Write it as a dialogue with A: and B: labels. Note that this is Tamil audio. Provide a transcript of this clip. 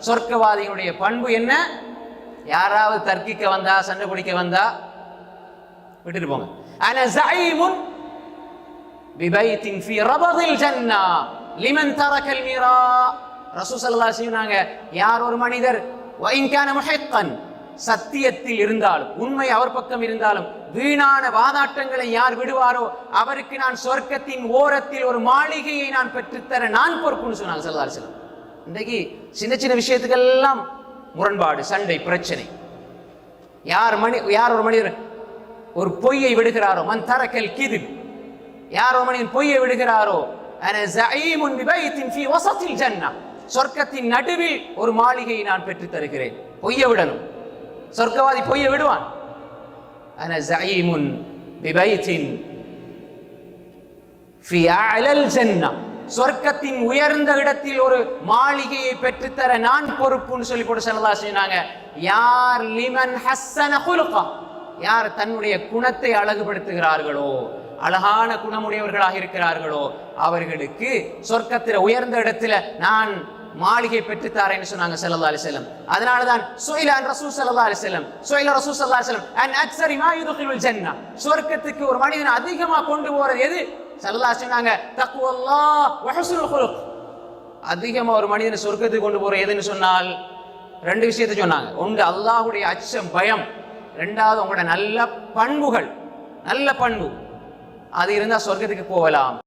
A: சொர்க்கவாதிகளுடைய பண்பு என்ன? யாராவது தர்க்கிக்க வந்தா, சண்டை பிடிக்க வந்தா விட்டுட்டு போங்க. அன ஸஈமுன் பிபைத்தின் ஃபீ ரபதில் ஜன்னah லிமன் தரக்கல் மீரா. ரசூல் ஸல்லல்லாஹு அலைஹி வஸல்லம் யார் ஒரு மனிதர் வஇன் கான முஹிக்கன், சத்தியத்தில் இருந்தாலும் உண்மை அவர் பக்கம் இருந்தாலும் வீணான வாதாட்டங்களை யார் விடுவாரோ அவருக்கு நான் சொர்க்கத்தின் ஓரத்தில் ஒரு மாளிகையை நான் பெற்றுத்தர நான் பொறுப்புன்னு சொன்னாங்க ஸல்லல்லாஹு அலைஹி வஸல்லம். இன்றைக்கு சின்ன சின்ன விஷயத்துக்கெல்லாம் முரண்பாடு, சண்டை, பிரச்சனை. யார் ஒரு மனிதர் ஒரு பொய்யை விடுகிறாரோ, மன் தரக்கல் கிதிப், யார் ஒரு மனிதன் பொய்யை விடுகிறாரோ, அன ஸஈமுன் பிபைத்தின் ஃபீ வஸத்தில் ஜன்னah, சொர்க்கத்தின் நடுவில் ஒரு மாளிகையை நான் பெற்றுத் தருகிறேன். பொய்யை விடணும். சொர்க்கவாதி பொய்யை விடுவான். அன ஸஈமுன் பிபைத்தின் ஃபீ அஅலல் ஜன்னah, சொர்க்கத்தின் உயர்ந்த இடத்தில் ஒரு மாளிகையை பெற்றுத்தர நான் பொறுப்புன்னு சொல்லி போட்டு ஸல்லல்லாஹு அலைஹி வஸல்லம். யார் லிமன் ஹஸ்ஸன குலுகா, யார் தன்னுடைய குணத்தை அழகுபடுத்துகிறார்களோ, அழகான குணமுடையவர்களாக இருக்கிறார்களோ அவர்களுக்கு சொர்க்கத்தில் உயர்ந்த இடத்துல நான் மாளிகை பெற்றுத்தாரேன்னு சொன்னாங்க ஸல்லல்லாஹு அலைஹி வஸல்லம். அதனாலதான் சுயிலான் ரசூல் ஸல்லல்லாஹு அலைஹி வஸல்லம், சுயில ரசூல் ஸல்லல்லாஹு அலைஹி வஸல்லம் அன் அக்ஸரி மா யுத்கிலுல் ஜன்னah, சொர்க்கத்துக்கு ஒரு மனிதன் அதிகமா கொண்டு போறது எது? ஸல்லல்லாஹு அலைஹி சொன்னாங்க தக்வல்லாஹ் வ ஹுஸ்னுல் குலுக். அதிகமா ஒரு மனிதனை சொர்க்கத்துக்கு கொண்டு போற எதுன்னு சொன்னால் ரெண்டு விஷயத்தை சொன்னாங்க. ஒன்று அல்லாஹ்வுடைய அச்சம், பயம். ரெண்டாவது உங்களோட நல்ல பண்புகள், நல்ல பண்பு. அது இருந்தா சொர்க்கத்துக்கு போகலாம்.